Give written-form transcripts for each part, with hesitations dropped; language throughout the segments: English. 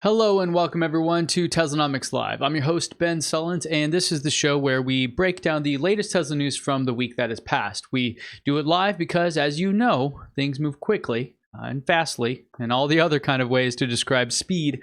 Hello and welcome everyone to Teslanomics Live. I'm your host Ben Sullins, and this is the show where we break down the latest Tesla news from the week that has passed. We do it live because, as you know, things move quickly and fastly, and all the other kind of ways to describe speed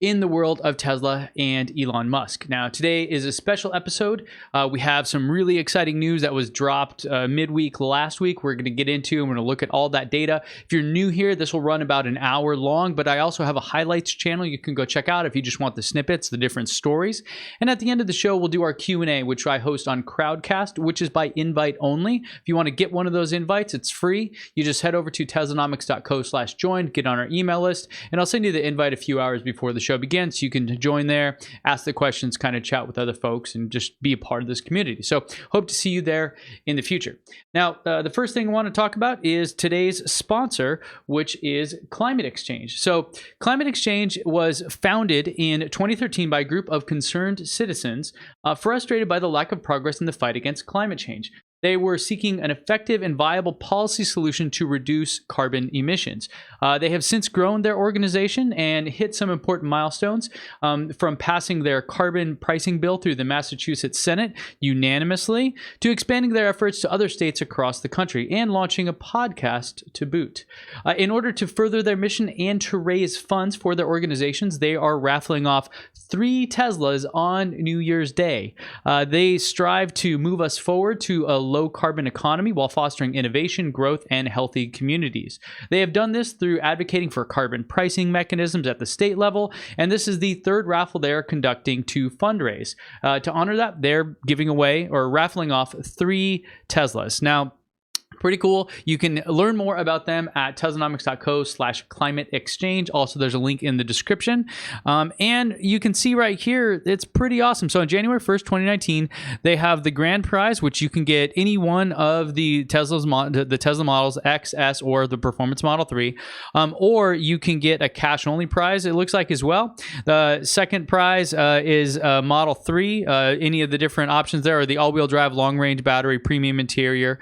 in the world of Tesla and Elon Musk. Now, today is a special episode. We have some really exciting news that was dropped midweek last week. We're going to get into, and we're going to look at all that data. If you're new here, this will run about an hour long, but I also have a highlights channel you can go check out if you just want the snippets, the different stories. And at the end of the show, we'll do our Q&A, which I host on Crowdcast, which is by invite only. If you want to get one of those invites, it's free. You just head over to teslanomics.co/join, get on our email list, and I'll send you the invite a few hours before the show begins, so you can join there, ask the questions, kind of chat with other folks, and just be a part of this community. So hope to see you there in the future. Now, the first thing I want to talk about is today's sponsor, which is Climate Exchange. So Climate Exchange was founded in 2013 by a group of concerned citizens frustrated by the lack of progress in the fight against climate change. They were seeking an effective and viable policy solution to reduce carbon emissions. They have since grown their organization and hit some important milestones, from passing their carbon pricing bill through the Massachusetts Senate unanimously to expanding their efforts to other states across the country and launching a podcast to boot. In order to further their mission and to raise funds for their organizations, they are raffling off 3 Teslas on New Year's Day. They strive to move us forward to a low carbon economy while fostering innovation, growth, and healthy communities. They have done this through advocating for carbon pricing mechanisms at the state level, and this is the 3rd raffle they are conducting to fundraise. To honor that, they're giving away or raffling off 3 Teslas. Now, pretty cool. You can learn more about them at teslanomics.co/climate exchange. Also, there's a link in the description. And you can see right here, it's pretty awesome. So on January 1st, 2019, they have the grand prize, which you can get any one of the the Tesla models X, S, or the Performance Model 3. Or you can get a cash-only prize, it looks like, as well. The second prize is Model 3. Any of the different options there are the all-wheel drive, long-range battery, premium interior,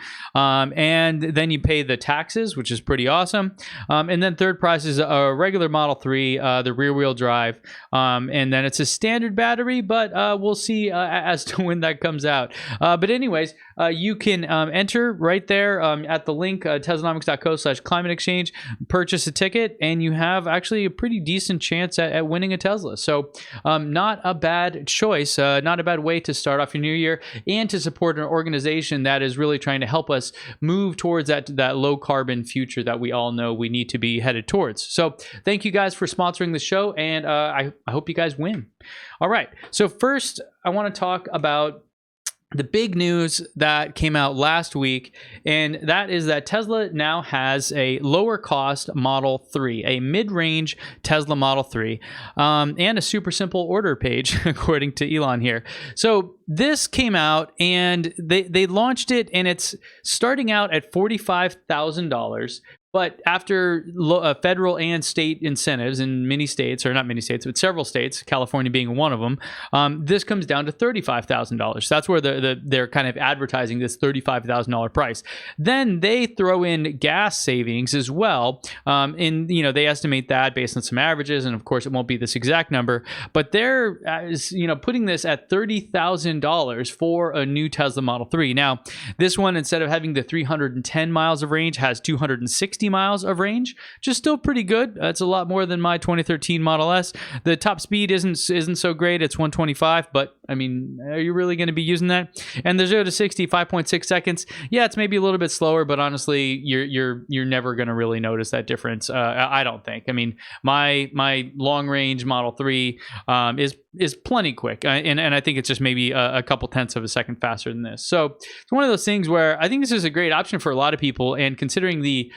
and then you pay the taxes, which is pretty awesome. And then third prize is a regular Model 3, the rear-wheel drive. And then it's a standard battery, but we'll see as to when that comes out. But anyways, you can enter right there at the link, teslanomics.co/climate exchange, purchase a ticket, and you have actually a pretty decent chance at winning a Tesla. So not a bad choice, not a bad way to start off your new year and to support an organization that is really trying to help us move towards that low carbon future that we all know we need to be headed towards. So thank you guys for sponsoring the show, and I hope you guys win. All right, so first I want to talk about the big news that came out last week, and that is that Tesla now has a lower cost Model 3, a mid-range Tesla Model 3, and a super simple order page, according to Elon here. So this came out, and they launched it, and it's starting out at $45,000. But after federal and state incentives in many states, or not many states, but several states, California being one of them, this comes down to $35,000. That's where they're kind of advertising this $35,000 price. Then they throw in gas savings as well. And they estimate that based on some averages, and of course it won't be this exact number, but they're putting this at $30,000 for a new Tesla Model 3. Now, this one, instead of having the 310 miles of range, has 260 miles of range, just still pretty good. It's a lot more than my 2013 Model S. The top speed isn't so great. It's 125, but I mean, are you really going to be using that? And the 0 to 60, 5.6 seconds. Yeah, it's maybe a little bit slower, but honestly, you're never going to really notice that difference. I don't think. I mean, my long range Model 3 is plenty quick, and I think it's just maybe a couple tenths of a second faster than this. So it's one of those things where I think this is a great option for a lot of people, and considering the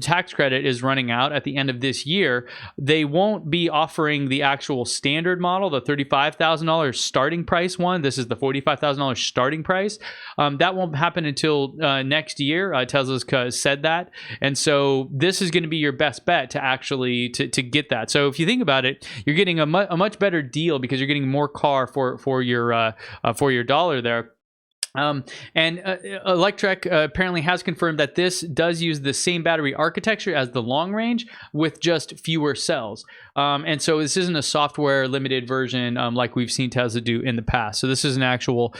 tax credit is running out at the end of this year, they won't be offering the actual standard model, the $35,000 starting price one. This is the $45,000 starting price. That won't happen until next year. Tesla's said that, and so this is going to be your best bet to actually to get that. So if you think about it, you're getting a much better deal because you're getting more car for your dollar there. And Elektrek apparently has confirmed that this does use the same battery architecture as the long range with just fewer cells. And so this isn't a software limited version like we've seen Tesla do in the past. So this is an actual,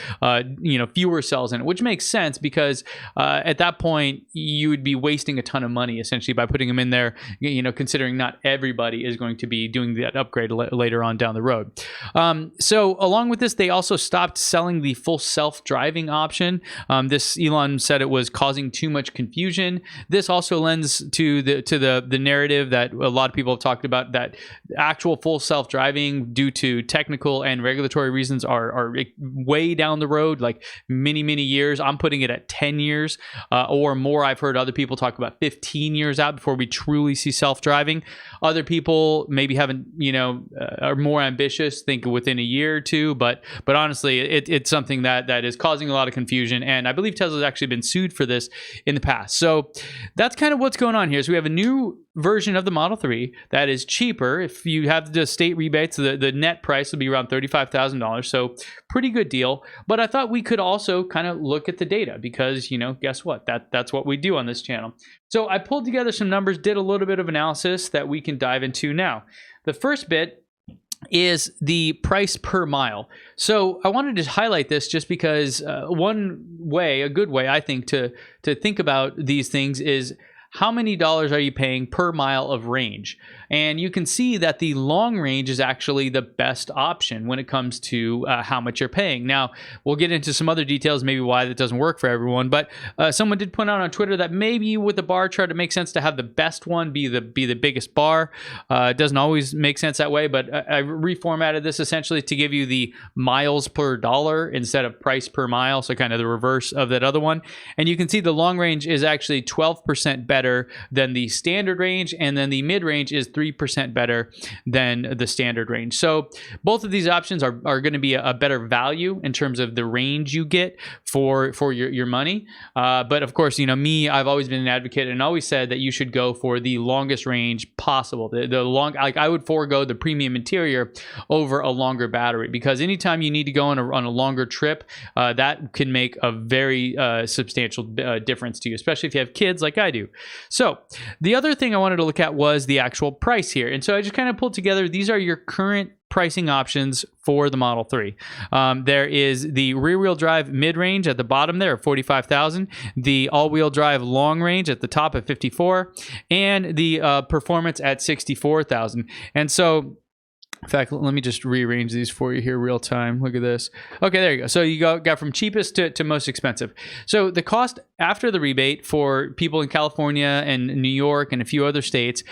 fewer cells in it, which makes sense because at that point you would be wasting a ton of money essentially by putting them in there, considering not everybody is going to be doing that upgrade later on down the road. So along with this, they also stopped selling the full self-driving option. This Elon said it was causing too much confusion. This also lends to the narrative that a lot of people have talked about, that actual full self-driving due to technical and regulatory reasons are way down the road, like many years. I'm putting it at 10 years or more. I've heard other people talk about 15 years out before we truly see self-driving. Other people maybe haven't, are more ambitious, think within a year or two, but honestly, it's something that is causing a lot of confusion, and I believe Tesla's actually been sued for this in the past. So that's kind of what's going on here. So we have a new version of the Model 3 that is cheaper. If you have the state rebates, the net price will be around $35,000. So pretty good deal. But I thought we could also kind of look at the data because, guess what? That's what we do on this channel. So I pulled together some numbers, did a little bit of analysis that we can dive into now. The first bit is the price per mile. So I wanted to highlight this just because a good way I think to think about these things is how many dollars are you paying per mile of range? And you can see that the long range is actually the best option when it comes to how much you're paying. Now, we'll get into some other details, maybe why that doesn't work for everyone, but someone did point out on Twitter that maybe with the bar chart, it makes sense to have the best one be the biggest bar. It doesn't always make sense that way, but I reformatted this essentially to give you the miles per dollar instead of price per mile, so kind of the reverse of that other one. And you can see the long range is actually 12% better than the standard range, and then the mid range is 3% better than the standard range. So both of these options are going to be a better value in terms of the range you get for your money. But of course, I've always been an advocate and always said that you should go for the longest range possible. I would forego the premium interior over a longer battery, because anytime you need to go on a longer trip, that can make a very substantial difference to you, especially if you have kids like I do. So the other thing I wanted to look at was the actual price here. And so I just kind of pulled together, these are your current pricing options for the Model 3. There is the rear-wheel drive mid-range at the bottom there at $45,000, the all-wheel drive long range at the top at $54,000, and the performance at $64,000. And so, in fact, let me just rearrange these for you here real time. Look at this. Okay, there you go. So you got from cheapest to most expensive. So the cost after the rebate for people in California and New York and a few other states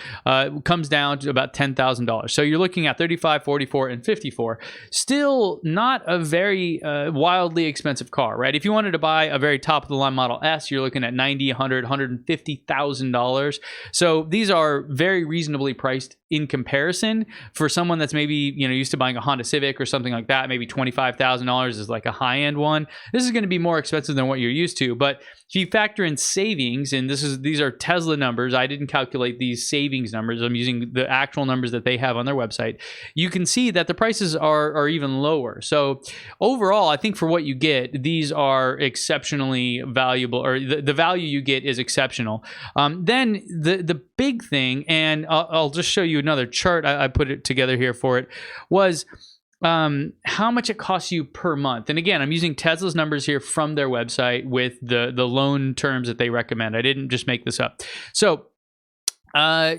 comes down to about $10,000. So you're looking at $35,000, $44,000, and $54,000. Still not a very wildly expensive car, right? If you wanted to buy a very top of the line Model S, you're looking at $90,000, $100,000, $150,000. So these are very reasonably priced in comparison for someone that's maybe used to buying a Honda Civic or something like that. Maybe $25,000 is like a high-end one. This is going to be more expensive than what you're used to. But if you factor in savings, and these are Tesla numbers, I didn't calculate these savings numbers. I'm using the actual numbers that they have on their website. You can see that the prices are even lower. So overall, I think for what you get, these are exceptionally valuable, or the value you get is exceptional. Then the big thing, and I'll just show you another chart. I put it together here for it, was how much it costs you per month. And again, I'm using Tesla's numbers here from their website with the loan terms that they recommend. I didn't just make this up. So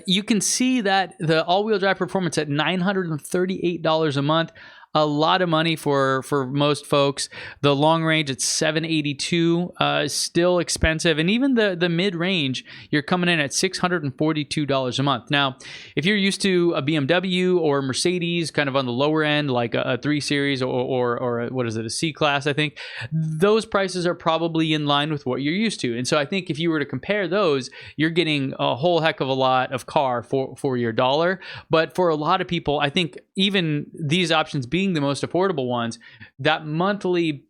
you can see that the all-wheel drive performance at $938 a month. A lot of money for most folks. The long range at $782, still expensive. And even the mid range, you're coming in at $642 a month. Now, if you're used to a BMW or a Mercedes, kind of on the lower end, like a 3 Series or what is it, a C-Class, I think, those prices are probably in line with what you're used to. And so I think if you were to compare those, you're getting a whole heck of a lot of car for your dollar. But for a lot of people, I think even these options being the most affordable ones, that monthly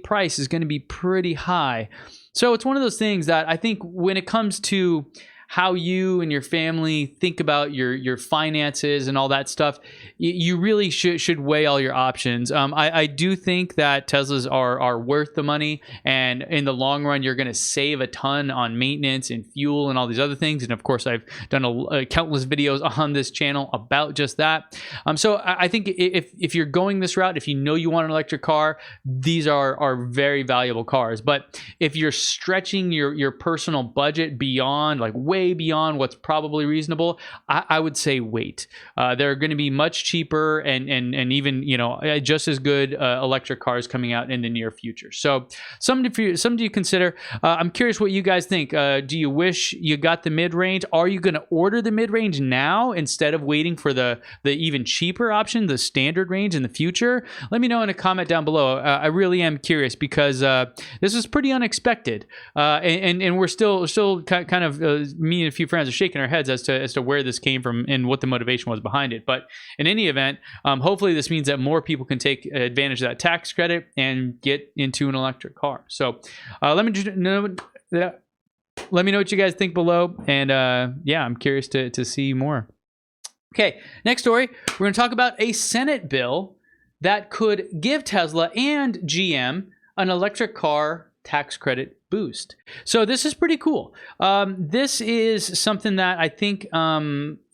price is going to be pretty high. So it's one of those things that I think when it comes to how you and your family think about your finances and all that stuff, you really should weigh all your options. I do think that Teslas are worth the money, and in the long run, you're going to save a ton on maintenance and fuel and all these other things. And of course, I've done countless videos on this channel about just that. So I think if you're going this route, if you know you want an electric car, these are very valuable cars. But if you're stretching your personal budget beyond, like way beyond what's probably reasonable, I would say wait. They're going to be much cheaper and even, you know, just as good electric cars coming out in the near future. So something to consider. I'm curious what you guys think. Do you wish you got the mid-range? Are you going to order the mid-range now instead of waiting for the even cheaper option, the standard range, in the future? Let me know in a comment down below. I really am curious because this was pretty unexpected, and we're still kind of me and a few friends are shaking our heads as to where this came from and what the motivation was behind it. But in any event, hopefully this means that more people can take advantage of that tax credit and get into an electric car. So let me know what you guys think below, and yeah, I'm curious to see more. Okay, next story, we're going to talk about a Senate bill that could give Tesla and GM an electric car tax credit boost. So this is pretty cool. This is something that I think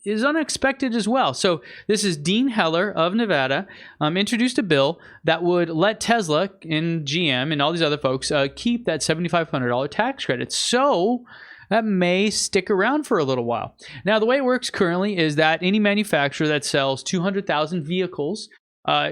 is unexpected as well. So this is Dean Heller of Nevada introduced a bill that would let Tesla and GM and all these other folks keep that $7,500 tax credit. So that may stick around for a little while. Now, the way it works currently is that any manufacturer that sells 200,000 vehicles,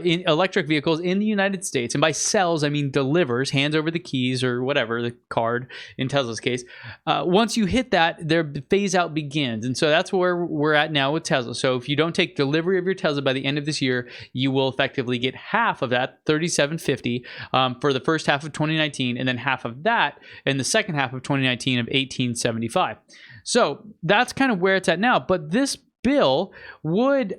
in electric vehicles in the United States, and by sells I mean delivers, hands over the keys or whatever, the card in Tesla's case, once you hit that, their phase out begins. And so that's where we're at now with Tesla. So if you don't take delivery of your Tesla by the end of this year, you will effectively get half of that $3,750 for the first half of 2019, and then half of that in the second half of 2019 of $1,875. So that's kind of where it's at now. But this bill would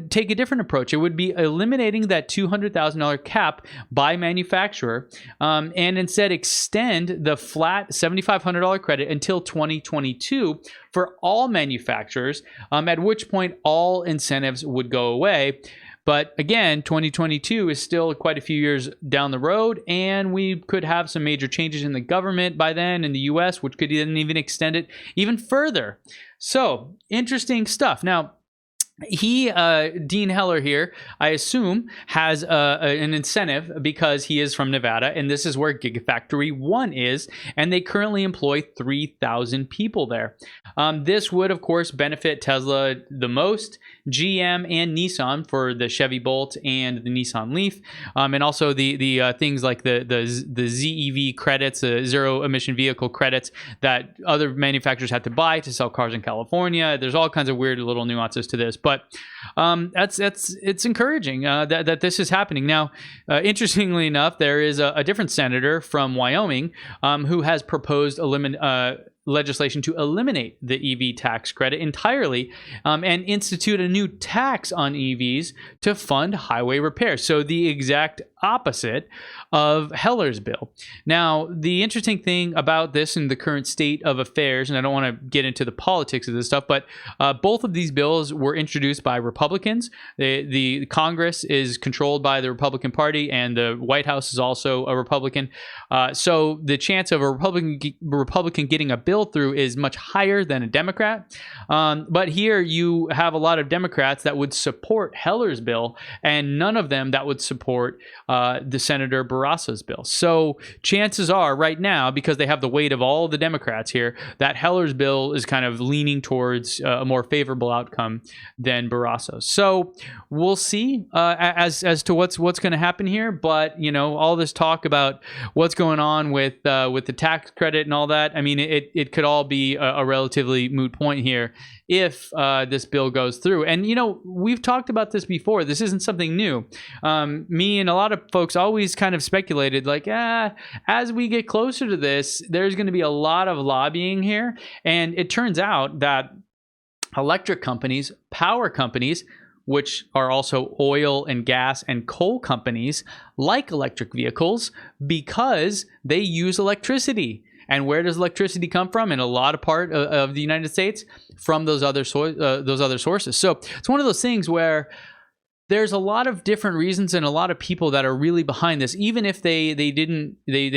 take a different approach. It would be eliminating that $200,000 cap by manufacturer, and instead extend the flat $7,500 credit until 2022 for all manufacturers, at which point all incentives would go away. But again, 2022 is still quite a few years down the road, and we could have some major changes in the government by then in the US, which could even extend it even further. So interesting stuff. Now, Dean Heller here, I assume, has an incentive because he is from Nevada, and this is where Gigafactory 1 is, and they currently employ 3,000 people there. This would, of course, benefit Tesla the most, GM and Nissan for the Chevy Bolt and the Nissan Leaf, and also the things like the ZEV credits, zero emission vehicle credits that other manufacturers have to buy to sell cars in California. There's all kinds of weird little nuances to this, but it's encouraging that this is happening. Now, interestingly enough, there is a different senator from Wyoming who has proposed legislation to eliminate the EV tax credit entirely, and institute a new tax on EVs to fund highway repairs. So the exact opposite of Heller's bill. Now, the interesting thing about this in the current state of affairs, and I don't want to get into the politics of this stuff, but both of these bills were introduced by Republicans. The Congress is controlled by the Republican Party, and the White House is also a Republican. So the chance of a Republican getting a bill through is much higher than a Democrat. But here you have a lot of Democrats that would support Heller's bill, and none of them that would support the Senator Barrassa's bill. So chances are right now, because they have the weight of all the Democrats here, that Heller's bill is kind of leaning towards a more favorable outcome than Barrassa's. So we'll see as to what's going to happen here. But you know, all this talk about what's going on with the tax credit and all that, I mean, it could all be a relatively moot point here if this bill goes through. And you know, we've talked about this before. This isn't something new. Me and a lot of folks always kind of speculated like, as we get closer to this, there's going to be a lot of lobbying here. And it turns out that electric companies, power companies, which are also oil and gas and coal companies, like electric vehicles because they use electricity. And where does electricity come from? In a lot of part of the United States, from those other sources. So it's one of those things where there's a lot of different reasons and a lot of people that are really behind this, even if they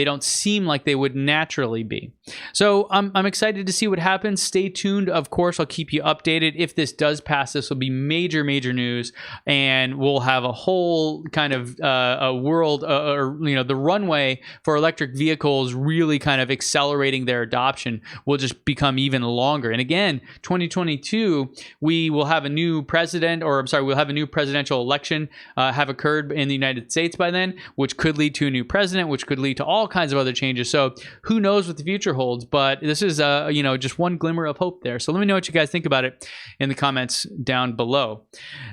don't seem like they would naturally be. So I'm excited to see what happens. Stay tuned. Of course, I'll keep you updated. If this does pass, this will be major news, and we'll have a whole kind of a world, or the runway for electric vehicles really kind of accelerating their adoption will just become even longer. And again, 2022, we will have a new president, we'll have a new presidential election have occurred in the United States by then, which could lead to a new president, which could lead to all kinds of other changes. So who knows what the future holds, but this is just one glimmer of hope there. So let me know what you guys think about it in the comments down below.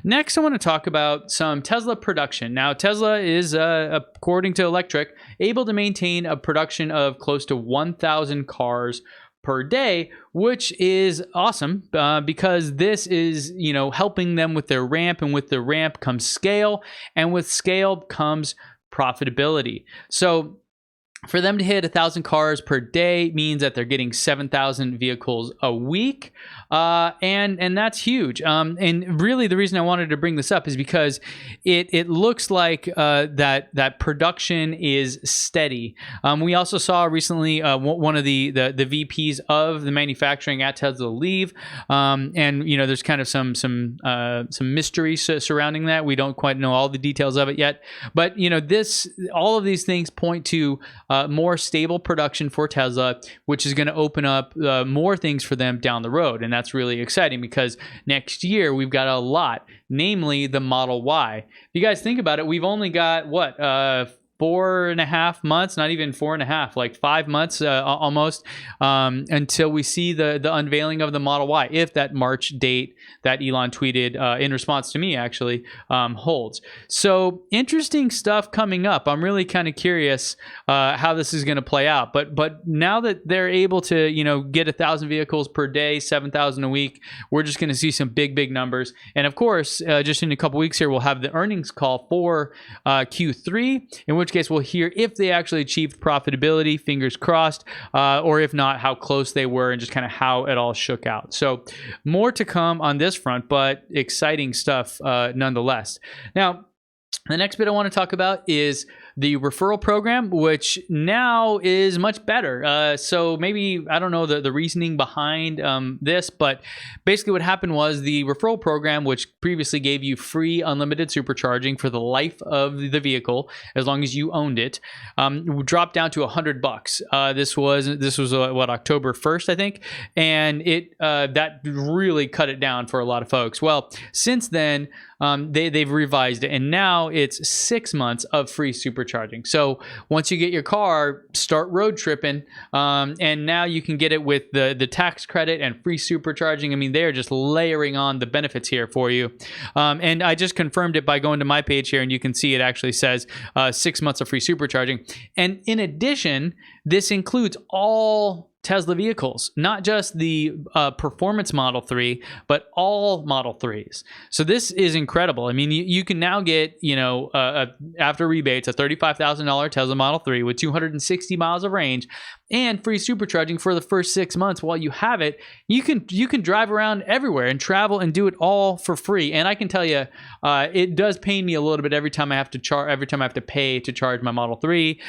Next, I want to talk about some Tesla production. Now, Tesla is, according to Elektrek, able to maintain a production of close to 1,000 cars per day, which is awesome because this is, helping them with their ramp, and with the ramp comes scale, and with scale comes profitability. So for them to hit 1,000 cars per day means that they're getting 7,000 vehicles a week. And that's huge. And really the reason I wanted to bring this up is because it looks like that production is steady. We also saw recently one of the VPs of the manufacturing at Tesla leave. And there's kind of some mystery surrounding that. We don't quite know all the details of it yet. But all of these things point to more stable production for Tesla, which is going to open up more things for them down the road. And that's really exciting because next year we've got a lot, namely the Model Y. If you guys think about it, we've only got 4.5 months, not even 4.5, like 5 months almost, until we see the unveiling of the Model Y, if that March date that Elon tweeted in response to me actually holds. So interesting stuff coming up. I'm really kind of curious how this is going to play out. But now that they're able to get 1,000 vehicles per day, 7,000 a week, we're just going to see some big numbers. And of course, just in a couple weeks here, we'll have the earnings call for Q3, in which case we'll hear if they actually achieved profitability, fingers crossed, or if not, how close they were and just kind of how it all shook out. So more to come on this front, but exciting stuff nonetheless. Now, the next bit I want to talk about is the referral program, which now is much better. So maybe, I don't know the reasoning behind this, but basically what happened was the referral program, which previously gave you free unlimited supercharging for the life of the vehicle, as long as you owned it, dropped down to $100. This was October 1st, I think, and that really cut it down for a lot of folks. Well, since then, they've revised it, and now it's 6 months of free supercharging. So once you get your car, start road tripping, and now you can get it with the tax credit and free supercharging. I mean, they're just layering on the benefits here for you. And I just confirmed it by going to my page here, and you can see it actually says 6 months of free supercharging. And in addition, this includes all Tesla vehicles, not just the performance Model 3, but all Model 3s. So this is incredible. I mean, you can now get, after rebates, a $35,000 Tesla Model 3 with 260 miles of range and free supercharging for the first 6 months. While you have it, you can drive around everywhere and travel and do it all for free. And I can tell you, it does pain me a little bit every time I have to pay to charge my Model 3,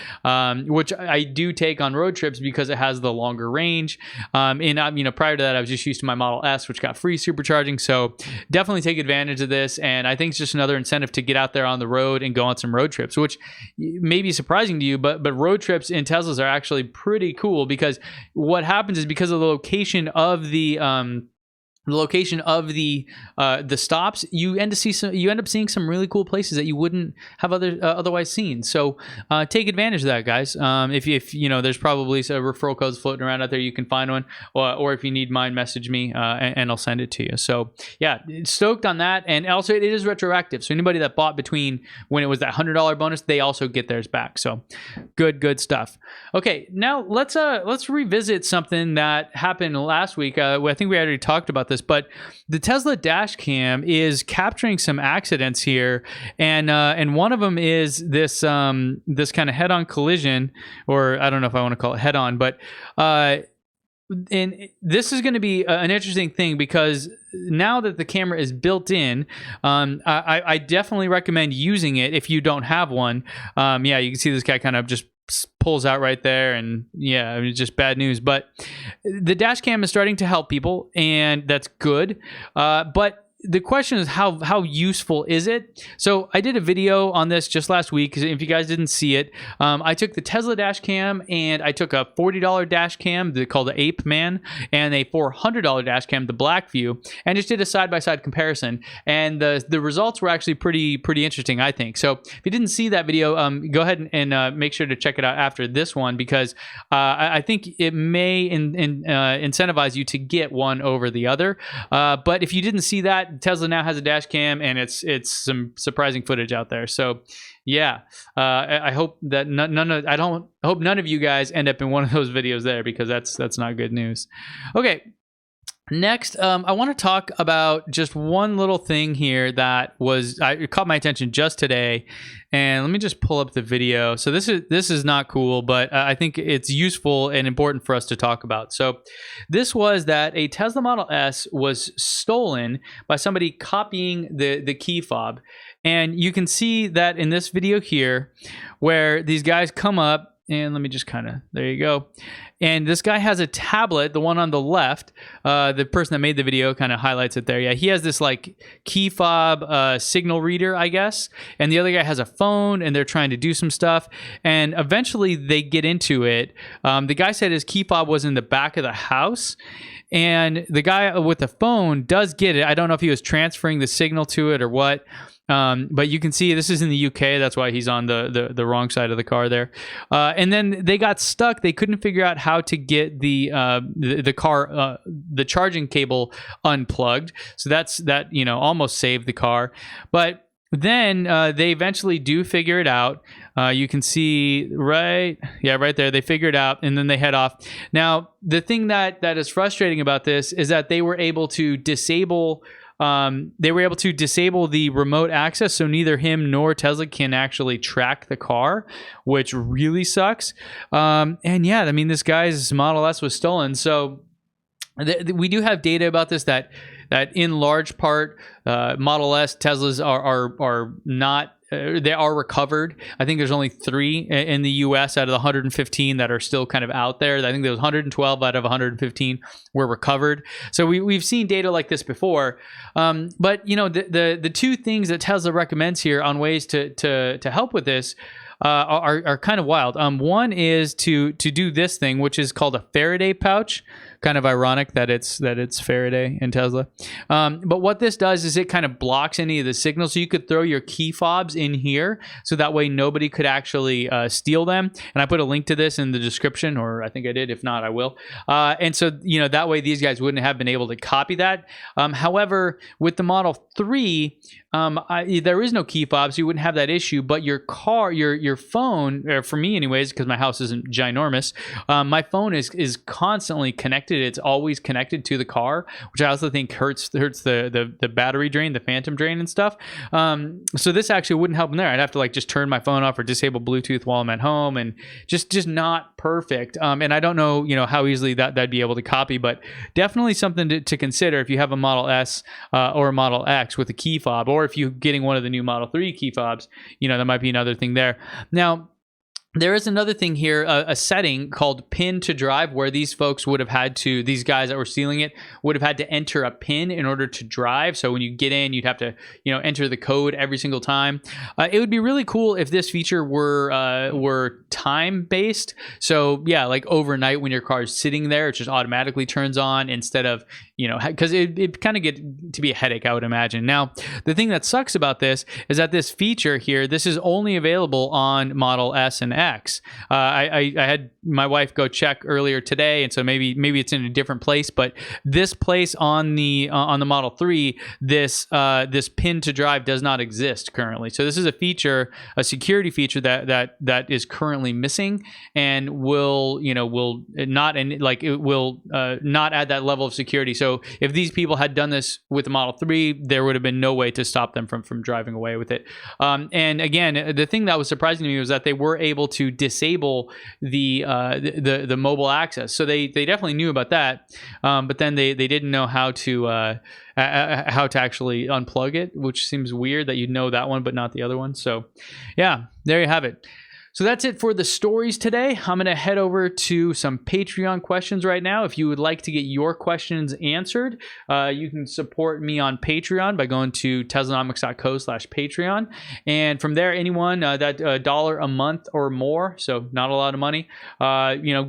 which I do take on road trips because it has the longer range. And prior to that, I was just used to my Model S, which got free supercharging. So definitely take advantage of this. And I think it's just another incentive to get out there on the road and go on some road trips, which may be surprising to you, but road trips in Teslas are actually pretty cool, because what happens is, because of the location of the stops, you end up seeing some really cool places that you wouldn't have otherwise seen. So take advantage of that, guys. If there's probably some referral codes floating around out there, you can find one, or if you need mine, message me and I'll send it to you. So yeah, stoked on that. And also it is retroactive, so anybody that bought between when it was that $100 bonus, they also get theirs back. So good stuff. Okay, now let's revisit something that happened last week. I think we already talked about this, but the Tesla dash cam is capturing some accidents here, and one of them is this this kind of head-on collision, or I don't know if I want to call it head-on, but and this is going to be an interesting thing because now that the camera is built in, I definitely recommend using it if you don't have one. Yeah, you can see this guy kind of just pulls out right there, and yeah, I mean, it's just bad news. But the dash cam is starting to help people, and that's good. But the question is how useful is it? So I did a video on this just last week. If you guys didn't see it, I took the Tesla dash cam and I took a $40 dash cam called the Ape Man and a $400 dash cam, the Blackview, and just did a side-by-side comparison. And the results were actually pretty interesting, I think. So if you didn't see that video, go ahead and make sure to check it out after this one, because I think it may incentivize you to get one over the other. But if you didn't see that, Tesla now has a dash cam, and it's some surprising footage out there. So, yeah, I hope that I hope none of you guys end up in one of those videos there, because that's not good news. Okay. Next, I want to talk about just one little thing here that it caught my attention just today, and let me just pull up the video. So this is not cool, but I think it's useful and important for us to talk about. So this was that a Tesla Model S was stolen by somebody copying the key fob, and you can see that in this video here, where these guys come up. And let me just there you go. And this guy has a tablet, the one on the left. The person that made the video kind of highlights it there. Yeah, he has this like key fob signal reader, I guess. And the other guy has a phone, and they're trying to do some stuff. And eventually they get into it. The guy said his key fob was in the back of the house. And the guy with the phone does get it. I don't know if he was transferring the signal to it or what. But you can see this is in the UK. That's why he's on the wrong side of the car there. And then they got stuck. They couldn't figure out how to get the charging cable unplugged. So that almost saved the car. But then they eventually do figure it out. You can see right there. They figure it out, and then they head off. Now, the thing that is frustrating about this is that they were able to disable the remote access, so neither him nor Tesla can actually track the car, which really sucks. And yeah, I mean, this guy's Model S was stolen. So we do have data about this that in large part, Model S Teslas are not. They are recovered. I think there's only 3 in the U.S. out of the 115 that are still kind of out there. I think there was 112 out of 115 were recovered. So we've seen data like this before. But the two things that Tesla recommends here on ways to help with this are kind of wild. One is to do this thing, which is called a Faraday pouch. Kind of ironic that it's Faraday in Tesla. But what this does is it kind of blocks any of the signals. So you could throw your key fobs in here, so that way nobody could actually steal them. And I put a link to this in the description, or I think I did. If not, I will. And so that way these guys wouldn't have been able to copy that. However, with the Model 3, there is no key fob, so you wouldn't have that issue. But your car, your phone, or for me anyways, because my house isn't ginormous, my phone is constantly connected. It's always connected to the car, which I also think hurts the battery drain, the phantom drain and stuff. So this actually wouldn't help in there. I'd have to like just turn my phone off or disable Bluetooth while I'm at home, and just not perfect. And I don't know how easily that'd be able to copy, but definitely something to consider if you have a Model S or a Model X with a key fob, or if you're getting one of the new Model 3 key fobs, that might be another thing there. Now, there is another thing here, a setting called pin to drive, where these guys that were stealing it would have had to enter a pin in order to drive. So when you get in, you'd have to, enter the code every single time. It would be really cool if this feature were time based. So yeah, like overnight when your car is sitting there, it just automatically turns on instead of, because it kind of get to be a headache, I would imagine. Now, the thing that sucks about this is that this feature here, this is only available on Model S and X. I had my wife go check earlier today, and so maybe it's in a different place. But this place on the Model 3, this pin to drive does not exist currently. So this is a feature, a security feature that is currently missing, and will not add that level of security. So So if these people had done this with the Model 3, there would have been no way to stop them from driving away with it. And again, the thing that was surprising to me was that they were able to disable the mobile access. So they definitely knew about that, but then they didn't know how to actually unplug it, which seems weird that you'd know that one but not the other one. So yeah, there you have it. So that's it for the stories today. I'm going to head over to some Patreon questions right now. If you would like to get your questions answered, you can support me on Patreon by going to teslanomics.co/Patreon. And from there, anyone that $1 a month or more, so not a lot of money,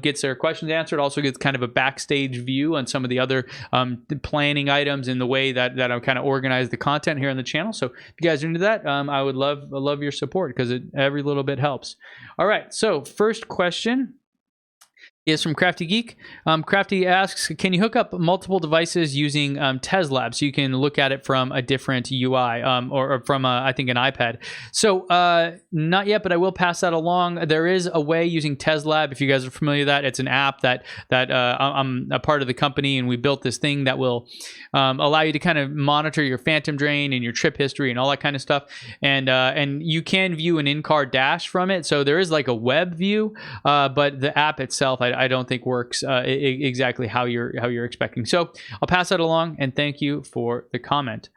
gets their questions answered. Also gets kind of a backstage view on some of the other planning items and the way that I kind of organize the content here on the channel. So if you guys are into that, I would love your support because every little bit helps. All right, so first question is from Crafty Geek. Crafty asks, can you hook up multiple devices using Tesla so you can look at it from a different UI or from, I think, an iPad? So not yet, but I will pass that along. There is a way using Tesla. If you guys are familiar with that, it's an app that I'm a part of the company, and we built this thing that will allow you to kind of monitor your phantom drain and your trip history and all that kind of stuff. And you can view an in-car dash from it. So there is like a web view, but the app itself, I don't think works exactly how you're expecting. So I'll pass that along, and thank you for the comment.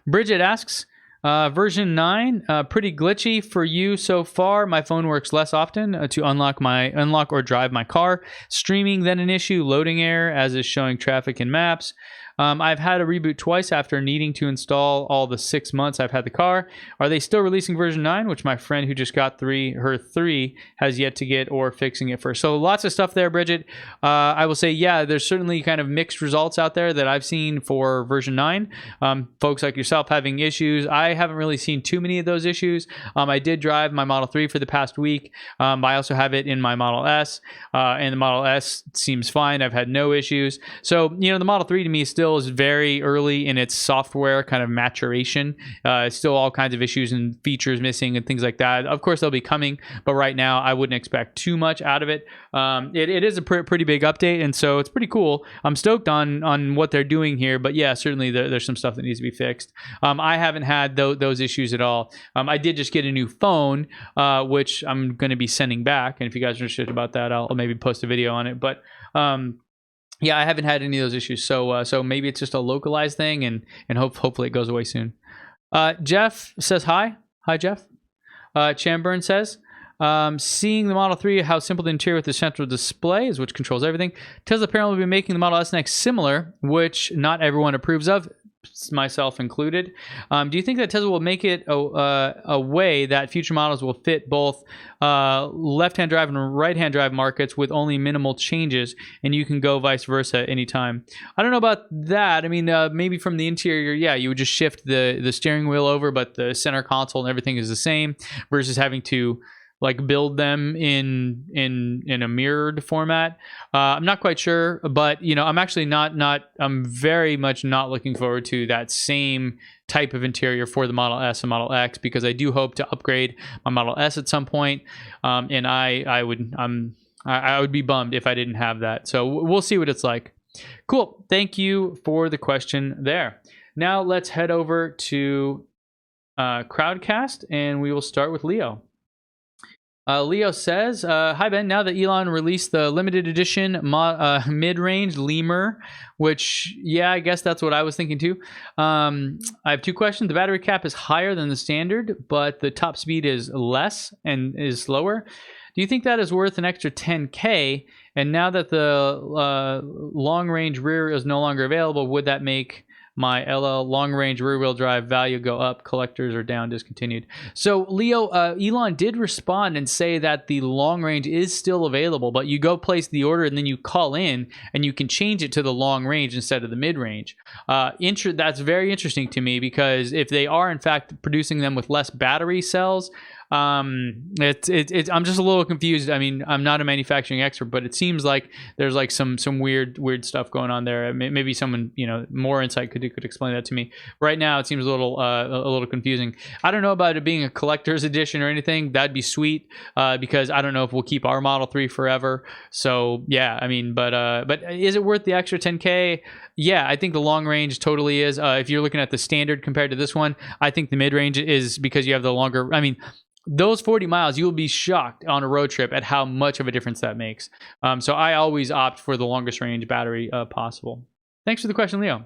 Bridget asks, version 9, pretty glitchy for you so far. My phone works less often to unlock or drive my car. Streaming then an issue, loading error as is showing traffic and maps. I've had a reboot twice after needing to install all the 6 months I've had the car. Are they still releasing version 9, which my friend who just got her 3 has yet to get, or fixing it first? So lots of stuff there, Bridget. I will say, yeah, there's certainly kind of mixed results out there that I've seen for version 9. Folks like yourself having issues. I haven't really seen too many of those issues. I did drive my Model 3 for the past week. I also have it in my Model S, and the Model S seems fine. I've had no issues. So, the Model 3 to me still is very early in its software kind of maturation. Still all kinds of issues and features missing and things like that. Of course, they'll be coming, but right now I wouldn't expect too much out of it. It is a pretty big update, and so it's pretty cool. I'm stoked on what they're doing here, but yeah, certainly there's some stuff that needs to be fixed. I haven't had those issues at all. I did just get a new phone, which I'm going to be sending back, and if you guys are interested about that, I'll maybe post a video on it. But yeah, I haven't had any of those issues, so maybe it's just a localized thing, and hopefully it goes away soon. Jeff says hi. Hi, Jeff. Chamburn says, seeing the Model 3, how simple the interior with the central display is, which controls everything. Tesla apparently will be making the Model S and X similar, which not everyone approves of, myself included. Do you think that Tesla will make it a way that future models will fit both left-hand drive and right-hand drive markets with only minimal changes, and you can go vice versa anytime? I don't know about that. I mean, maybe from the interior, yeah, you would just shift the steering wheel over, but the center console and everything is the same, versus having to like build them in a mirrored format. I'm not quite sure, but I'm actually I'm very much not looking forward to that same type of interior for the Model S and Model X, because I do hope to upgrade my Model S at some point, and I would be bummed if I didn't have that. So we'll see what it's like. Cool. Thank you for the question there. Now let's head over to Crowdcast, and we will start with Leo. Leo says, hi, Ben. Now that Elon released the limited edition mid-range lemur, which, yeah, I guess that's what I was thinking too. I have 2 questions. The battery cap is higher than the standard, but the top speed is less and is slower. Do you think that is worth an extra $10K? And now that the long-range rear is no longer available, would that make my LL long-range rear-wheel drive value go up? Collectors are down, discontinued. So Leo, Elon did respond and say that the long range is still available, but you go place the order and then you call in and you can change it to the long range instead of the mid-range. That's very interesting to me, because if they are in fact producing them with less battery cells, I'm just a little confused. I mean, I'm not a manufacturing expert, but it seems like there's like some weird stuff going on there. Maybe someone, more insight could explain that to me. Right now, it seems a little confusing. I don't know about it being a collector's edition or anything. That'd be sweet, because I don't know if we'll keep our Model 3 forever. So yeah, I mean, but is it worth the extra $10K? Yeah, I think the long range totally is. If you're looking at the standard compared to this one, I think the mid range is because you have the longer. I mean, those 40 miles, you will be shocked on a road trip at how much of a difference that makes. So I always opt for the longest range battery possible. Thanks for the question, Leo.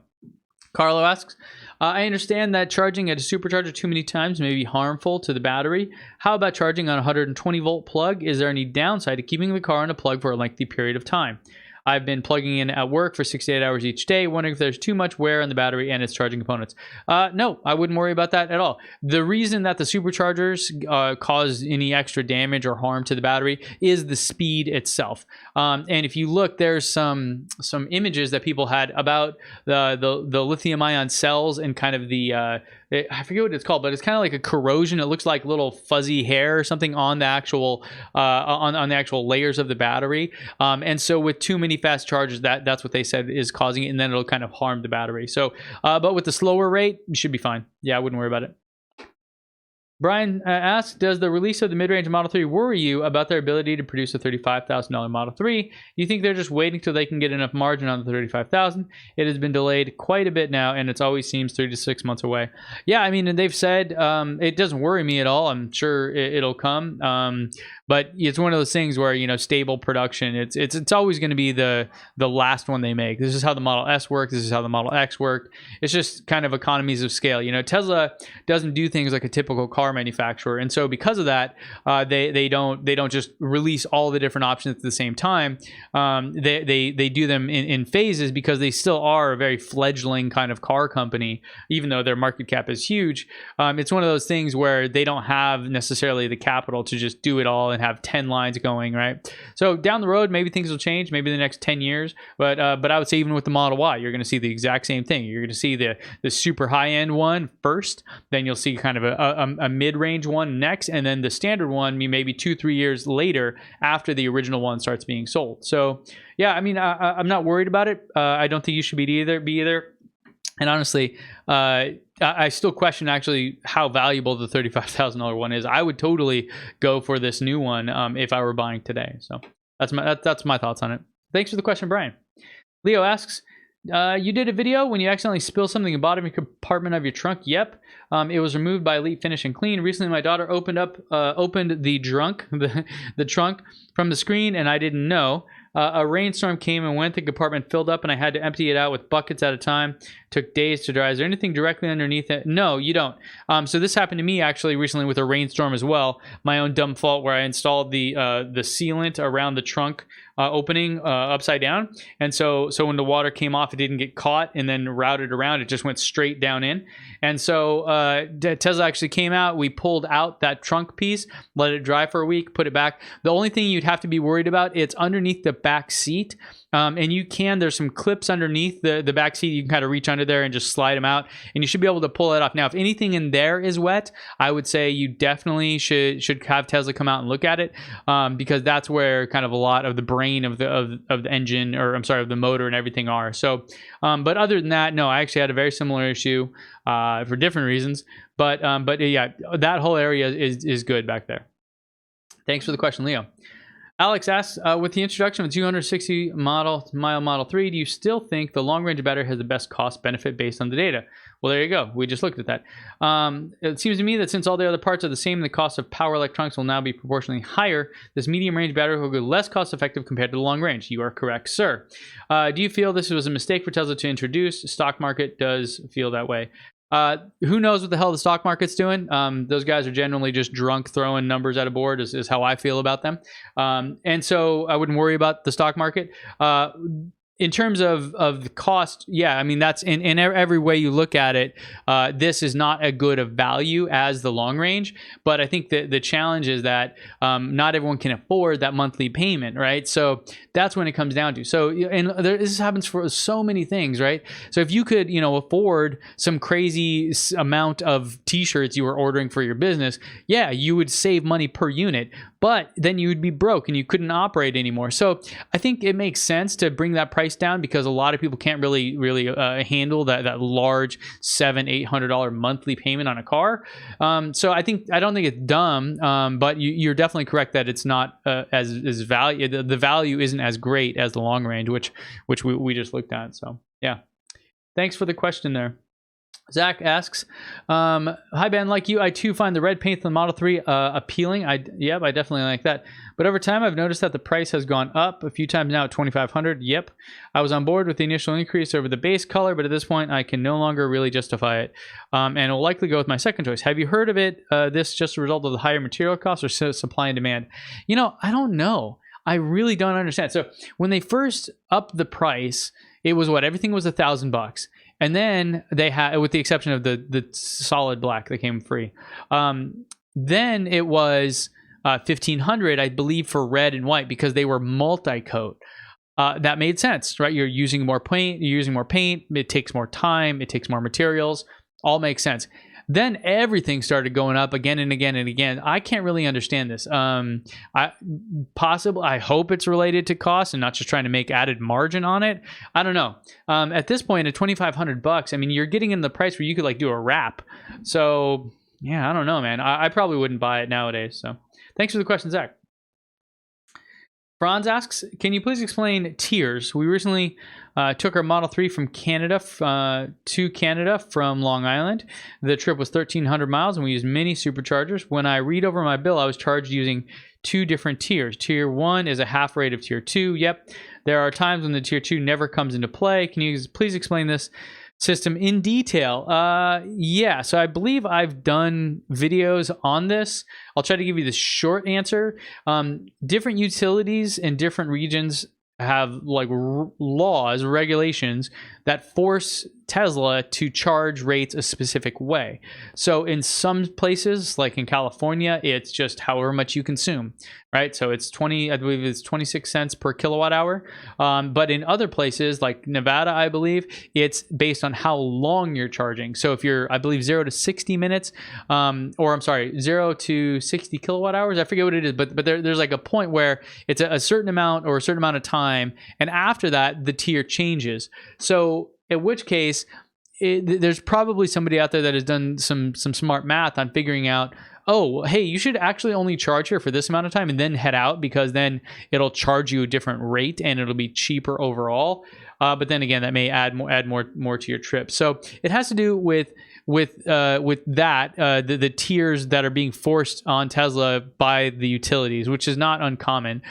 Carlo asks, I understand that charging at a supercharger too many times may be harmful to the battery. How about charging on a 120 volt plug? Is there any downside to keeping the car on a plug for a lengthy period of time? I've been plugging in at work for 6 to 8 hours each day, wondering if there's too much wear on the battery and its charging components. No, I wouldn't worry about that at all. The reason that the superchargers cause any extra damage or harm to the battery is the speed itself. And if you look, there's some images that people had about the lithium-ion cells and kind of the I forget what it's called, but it's kind of like a corrosion. It looks like little fuzzy hair or something on the actual on the actual layers of the battery. And so with too many fast charges, that's what they said is causing it, and then it'll kind of harm the battery. So, but with the slower rate, you should be fine. Yeah, I wouldn't worry about it. Brian asks, does the release of the mid-range Model 3 worry you about their ability to produce a $35,000 Model 3? Do you think they're just waiting till they can get enough margin on the $35,000? It has been delayed quite a bit now, and it always seems 3 to 6 months away. Yeah, I mean, and they've said it doesn't worry me at all. I'm sure it'll come. But it's one of those things where, you know, stable production, it's always going to be the last one they make. This is how the Model S worked. This is how the Model X worked. It's just kind of economies of scale. You know, Tesla doesn't do things like a typical car manufacturer, and so because of that, they don't just release all the different options at the same time. They do them in phases because they still are a very fledgling kind of car company, even though their market cap is huge. It's one of those things where they don't have necessarily the capital to just do it all and have 10 lines going, right? So down the road, maybe things will change, maybe the next 10 years. But I would say even with the Model Y, you're going to see the exact same thing. You're going to see the super high-end one first, then you'll see kind of a mid-range one next, and then the standard one maybe 2-3 years later after the original one starts being sold. So yeah, I mean, I'm not worried about it. I don't think you should be either. And honestly, I still question actually how valuable the $35,000 one is. I would totally go for this new one if I were buying today. So that's my thoughts on it. Thanks for the question, Brian. Leo asks, you did a video when you accidentally spilled something in the bottom compartment of your trunk. Yep. It was removed by Elite Finish and Clean. Recently, my daughter opened the trunk from the screen, and I didn't know. A rainstorm came and went. The compartment filled up, and I had to empty it out with buckets at a time. Took days to dry. Is there anything directly underneath it? No, you don't. So this happened to me actually recently with a rainstorm as well. My own dumb fault where I installed the sealant around the trunk opening upside down, and so when the water came off, it didn't get caught and then routed around. It just went straight down in. And so Tesla actually came out. We pulled out that trunk piece, let it dry for a week, put it back. The only thing you'd have to be worried about, it's underneath the back seat. And there's some clips underneath the back seat. You can kind of reach under there and just slide them out, and you should be able to pull it off. Now, if anything in there is wet, I would say you definitely should have Tesla come out and look at it, because that's where kind of a lot of the brain of the engine, or I'm sorry, of the motor and everything are. So, but other than that, no, I actually had a very similar issue for different reasons. But yeah, that whole area is good back there. Thanks for the question, Leo. Alex asks, with the introduction of a 260 mile Model 3, do you still think the long-range battery has the best cost-benefit based on the data? Well, there you go. We just looked at that. It seems to me that since all the other parts are the same, the cost of power electronics will now be proportionally higher. This medium-range battery will be less cost-effective compared to the long-range. You are correct, sir. Do you feel this was a mistake for Tesla to introduce? The stock market does feel that way. Who knows what the hell the stock market's doing? Those guys are generally just drunk throwing numbers at a board is how I feel about them. And so I wouldn't worry about the stock market. In terms of the cost, yeah, I mean, that's in every way you look at it, this is not as good of value as the long range. But I think that the challenge is that not everyone can afford that monthly payment, right? So that's when it comes down to. So, and this happens for so many things, right? So if you could, afford some crazy amount of t-shirts you were ordering for your business, yeah, you would save money per unit. But then you would be broke and you couldn't operate anymore. So I think it makes sense to bring that price down because a lot of people can't really handle that large $700-800 monthly payment on a car. So I don't think it's dumb, but you're definitely correct that it's not as value. The value isn't as great as the long range, which we just looked at. So yeah. Thanks for the question there. Zach asks, hi Ben, like you, I too find the red paint on the Model 3 appealing. I definitely like that. But over time, I've noticed that the price has gone up a few times now at $2,500. Yep, I was on board with the initial increase over the base color, but at this point, I can no longer really justify it. And it will likely go with my second choice. Have you heard of it? This just a result of the higher material costs or supply and demand? You know, I don't know. I really don't understand. So when they first upped the price, it was what? Everything was $1,000. And then they had, with the exception of the solid black that came free. Then it was $1,500, I believe, for red and white because they were multi-coat. That made sense, right? You're using more paint. It takes more time. It takes more materials. All makes sense. Then everything started going up again and again and again. I can't really understand this. I hope it's related to cost and not just trying to make added margin on it. I don't know. At this point, at $2,500, I mean, you're getting in the price where you could like do a wrap. So yeah, I don't know, man. I probably wouldn't buy it nowadays. So thanks for the question, Zach. Franz asks, can you please explain tiers? We recently took our Model 3 from Canada to Canada from Long Island. The trip was 1,300 miles and we used mini superchargers. When I read over my bill, I was charged using 2 different tiers. Tier 1 is a half rate of Tier 2. Yep, there are times when the Tier 2 never comes into play. Can you please explain this system in detail? Yeah, so I believe I've done videos on this. I'll try to give you the short answer. Different utilities in different regions have like laws, regulations that force Tesla to charge rates a specific way. So in some places, like in California, it's just however much you consume, right? So it's I believe it's 26 cents per kilowatt hour. But in other places like Nevada, I believe it's based on how long you're charging. So if you're, I believe 0 to 60 minutes, 0 to 60 kilowatt hours, I forget what it is, but there's like a point where it's a certain amount or a certain amount of time. And after that, the tier changes. So in which case, there's probably somebody out there that has done some smart math on figuring out, oh, hey, you should actually only charge here for this amount of time and then head out because then it'll charge you a different rate and it'll be cheaper overall. But then again, that may add more to your trip. So it has to do with that, the tiers that are being forced on Tesla by the utilities, which is not uncommon.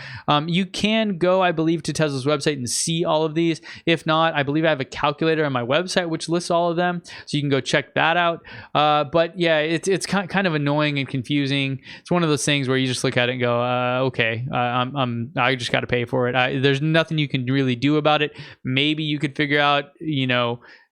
You can go, I believe, to Tesla's website and see all of these. If not, I believe I have a calculator on my website which lists all of them, so you can go check that out. But yeah, it's kind of annoying and confusing. It's one of those things where you just look at it and go, okay, I just got to pay for it. There's nothing you can really do about it. Maybe you could figure out,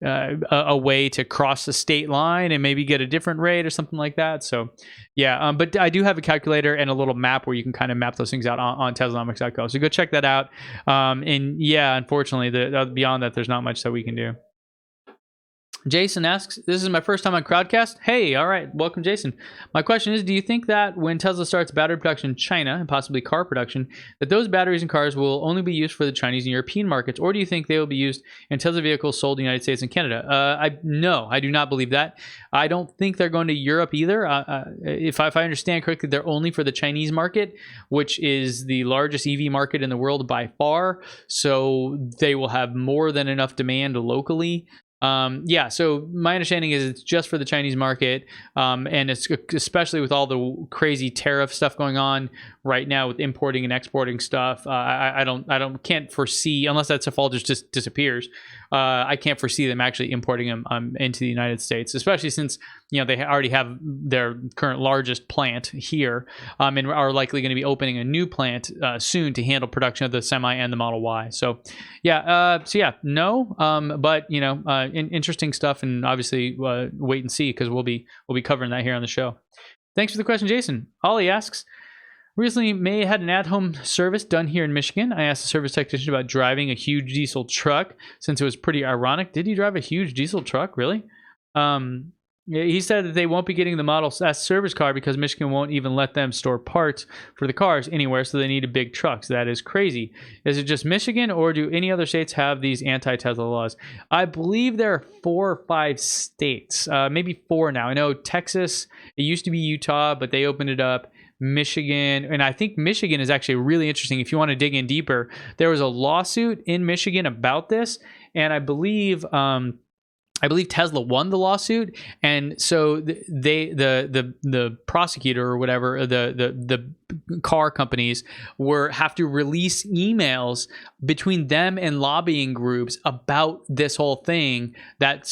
a way to cross the state line and maybe get a different rate or something like that. So yeah, but I do have a calculator and a little map where you can kind of map those things out on Teslanomics.co. So go check that out. And yeah, unfortunately, beyond that, there's not much that we can do. Jason asks, this is my first time on Crowdcast. Hey, all right. Welcome, Jason. My question is, do you think that when Tesla starts battery production in China and possibly car production, that those batteries and cars will only be used for the Chinese and European markets, or do you think they will be used in Tesla vehicles sold in the United States and Canada? No, I do not believe that. I don't think they're going to Europe either. If I understand correctly, they're only for the Chinese market, which is the largest EV market in the world by far. So they will have more than enough demand locally. Yeah, so my understanding is it's just for the Chinese market, and it's especially with all the crazy tariff stuff going on right now with importing and exporting stuff. Can't foresee, unless that stuff all just disappears. I can't foresee them actually importing them into the United States, especially since they already have their current largest plant here, and are likely going to be opening a new plant soon to handle production of the Semi and the Model Y. So yeah, no, but interesting stuff, and obviously wait and see, because we'll be covering that here on the show. Thanks for the question, Jason. Ollie asks, recently May had an at-home service done here in Michigan. I asked the service technician about driving a huge diesel truck, since it was pretty ironic. Did he drive a huge diesel truck, really? He said that they won't be getting the Model S service car because Michigan won't even let them store parts for the cars anywhere, so they need a big truck. So that is crazy. Is it just Michigan, or do any other states have these anti-Tesla laws? I believe there are 4 or 5 states, maybe 4 now. I know Texas, it used to be Utah, but they opened it up. Michigan, and I think Michigan is actually really interesting. If you want to dig in deeper, there was a lawsuit in Michigan about this, and I believe I believe Tesla won the lawsuit, and so the prosecutor or whatever, the car companies have to release emails between them and lobbying groups about this whole thing that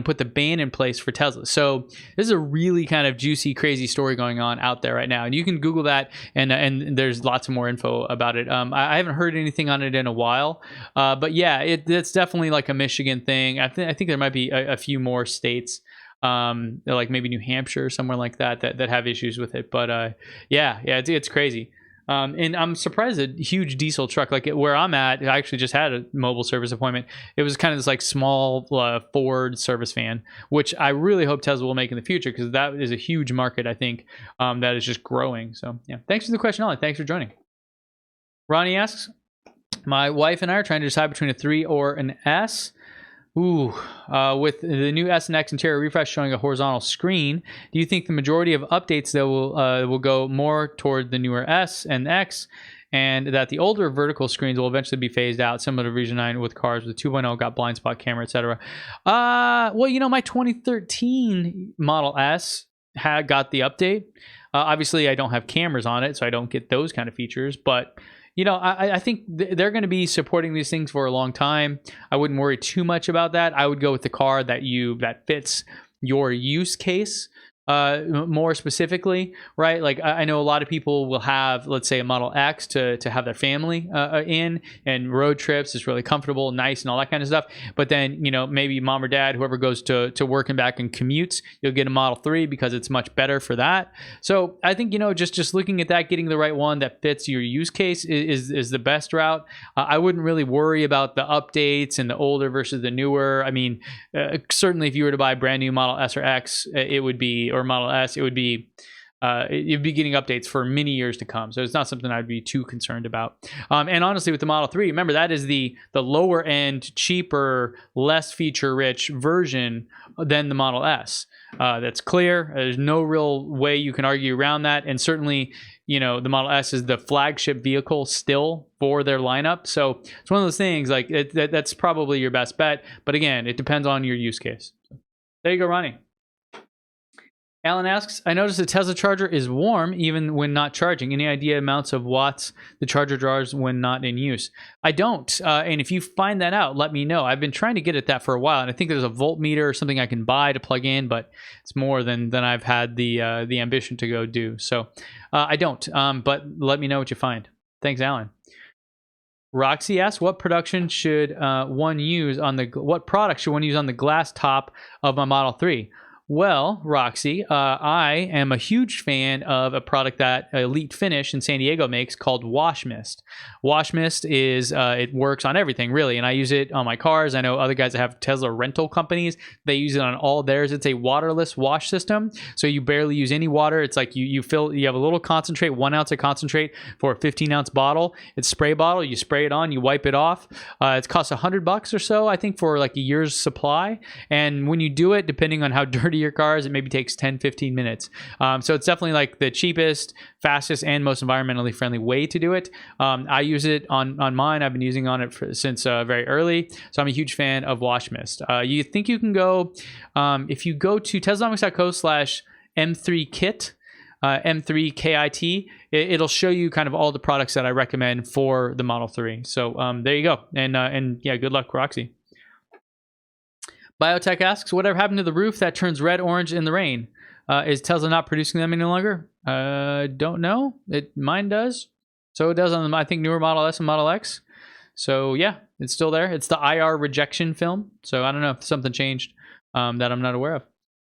put the ban in place for Tesla. So this is a really kind of juicy, crazy story going on out there right now, and you can Google that, and there's lots of more info about it. I haven't heard anything on it in a while, but yeah, it's definitely like a Michigan thing. I think there might be a few more states, like maybe New Hampshire or somewhere like that have issues with it. But yeah, it's crazy. And I'm surprised a huge diesel truck like where I'm at, I actually just had a mobile service appointment. It was kind of this like small Ford service van, which I really hope Tesla will make in the future, because that is a huge market, I think, that is just growing. So yeah, thanks for the question, Ollie. Thanks for joining. Ronnie asks, my wife and I are trying to decide between a 3 or an S. With the new S and X interior refresh showing a horizontal screen, do you think the majority of updates that will go more toward the newer S and X, and that the older vertical screens will eventually be phased out, similar to Region 9 with cars with 2.0 got blind spot camera, etc.? Well, my 2013 Model S got the update. Obviously, I don't have cameras on it, so I don't get those kind of features, but I think they're going to be supporting these things for a long time. I wouldn't worry too much about that. I would go with the car that fits your use case more specifically, right? Like I know a lot of people will have, let's say, a Model X to have their family in, and road trips is really comfortable, nice, and all that kind of stuff. But then, maybe mom or dad, whoever goes to work and back and commutes, you'll get a Model 3 because it's much better for that. So I think, just looking at that, getting the right one that fits your use case is the best route. I wouldn't really worry about the updates and the older versus the newer. I mean, certainly if you were to buy a brand new Model S or X, or Model S, you'd be getting updates for many years to come. So it's not something I'd be too concerned about. And honestly, with the Model 3, remember, that is the lower end, cheaper, less feature rich version than the Model S. That's clear. There's no real way you can argue around that. And certainly, the Model S is the flagship vehicle still for their lineup. So it's one of those things, like that's probably your best bet. But again, it depends on your use case. There you go, Ronnie. Alan asks, I noticed the Tesla charger is warm even when not charging. Any idea amounts of watts the charger draws when not in use? I don't. And if you find that out, let me know. I've been trying to get at that for a while, and I think there's a voltmeter or something I can buy to plug in, but it's more than I've had the ambition to go do. So I don't. But let me know what you find. Thanks, Alan. Roxy asks, what product should one use on the glass top of my Model 3? Well, Roxy, I am a huge fan of a product that Elite Finish in San Diego makes called Wash Mist. Wash Mist is, it works on everything, really, and I use it on my cars. I know other guys that have Tesla rental companies, they use it on all theirs. It's a waterless wash system, so you barely use any water. It's like you have a little concentrate, 1 ounce of concentrate for a 15-ounce bottle. It's a spray bottle. You spray it on, you wipe it off. It costs $100 or so, I think, for like a year's supply. And when you do it, depending on how dirty your car is, it maybe takes 10-15 minutes. So it's definitely like the cheapest, fastest, and most environmentally friendly way to do it. I use it on mine. I've been using on it since very early, so I'm a huge fan of Wash Mist. You think you can go, if you go to teslanomics.co/M3kit, M3KIT, it'll show you kind of all the products that I recommend for the Model 3. So there you go. And yeah, good luck, Roxy. Biotech asks, whatever happened to the roof that turns red, orange in the rain? Is Tesla not producing them any longer? Don't know. Mine does. So it does on the, I think, newer Model S and Model X. So yeah, it's still there. It's the IR rejection film. So I don't know if something changed that I'm not aware of.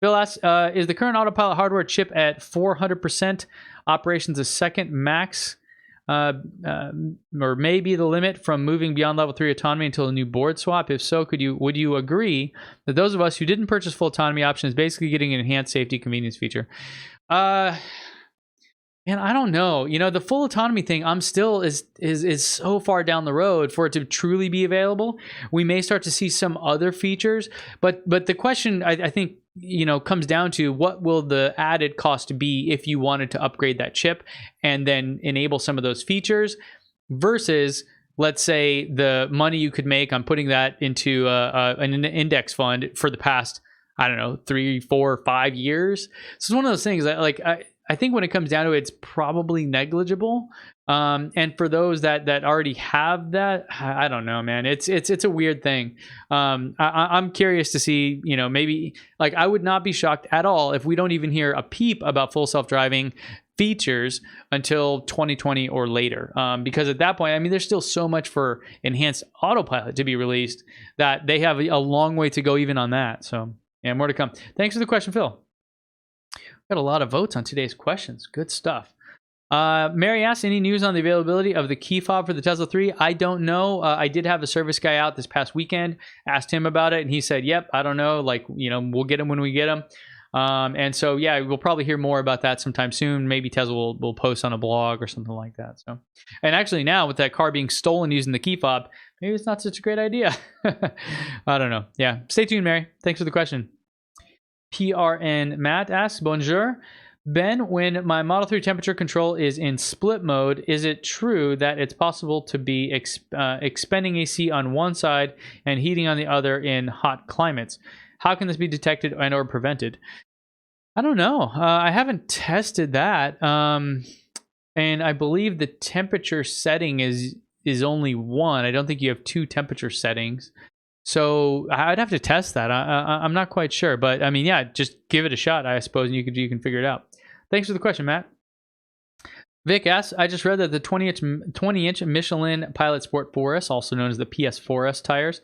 Bill asks, is the current Autopilot hardware chip at 400% operations a second max? Or maybe the limit from moving beyond level 3 autonomy until a new board swap? If so, would you agree that those of us who didn't purchase full autonomy option is basically getting an enhanced safety convenience feature? And I don't know. The full autonomy thing, I'm still is so far down the road for it to truly be available. We may start to see some other features, but the question I think comes down to, what will the added cost be if you wanted to upgrade that chip and then enable some of those features, versus let's say the money you could make on putting that into an index fund for the past, I don't know, 3, 4, 5 years. So it's one of those things that, like, I think when it comes down to it, it's probably negligible. And for those that already have that, I don't know, man. It's a weird thing. I'm curious to see, maybe, like, I would not be shocked at all if we don't even hear a peep about full self-driving features until 2020 or later, because at that point, I mean, there's still so much for enhanced Autopilot to be released that they have a long way to go even on that. So yeah, more to come. Thanks for the question, Phil. Got a lot of votes on today's questions. Good stuff. Mary asks, any news on the availability of the key fob for the Tesla 3? I don't know. I did have a service guy out this past weekend, asked him about it, and he said, yep, I don't know. Like, we'll get them when we get them. And so, yeah, we'll probably hear more about that sometime soon. Maybe Tesla will post on a blog or something like that. So, and actually now with that car being stolen using the key fob, maybe it's not such a great idea. I don't know. Yeah. Stay tuned, Mary. Thanks for the question. PRN Matt asks, bonjour. Ben, when my Model 3 temperature control is in split mode, is it true that it's possible to be expending AC on one side and heating on the other in hot climates? How can this be detected and or prevented? I don't know. I haven't tested that. And I believe the temperature setting is only one. I don't think you have 2 temperature settings. So I'd have to test that. I'm not quite sure. But I mean, yeah, just give it a shot, I suppose, and you can figure it out. Thanks for the question, Matt. Vic asks, I just read that the 20-inch Michelin Pilot Sport 4S, also known as the PS4S tires,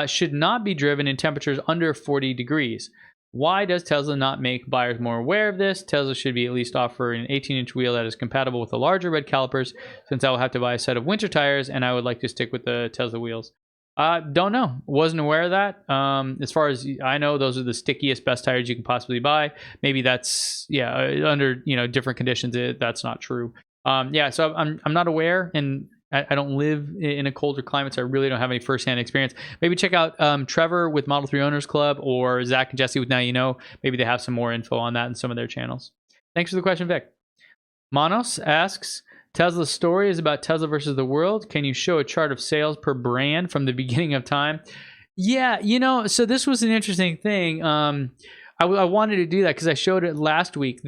should not be driven in temperatures under 40 degrees. Why does Tesla not make buyers more aware of this? Tesla should be at least offer an 18-inch wheel that is compatible with the larger red calipers, since I will have to buy a set of winter tires and I would like to stick with the Tesla wheels. Don't know. Wasn't aware of that. As far as I know, those are the stickiest, best tires you can possibly buy. Maybe that's, under, different conditions, that's not true. So I'm not aware, and I don't live in a colder climate, so I really don't have any firsthand experience. Maybe check out Trevor with Model 3 Owners Club, or Zach and Jesse with Now You Know. Maybe they have some more info on that in some of their channels. Thanks for the question, Vic. Manos asks, Tesla's story is about Tesla versus the world. Can you show a chart of sales per brand from the beginning of time? Yeah, so this was an interesting thing. I wanted to do that because I showed it last week. So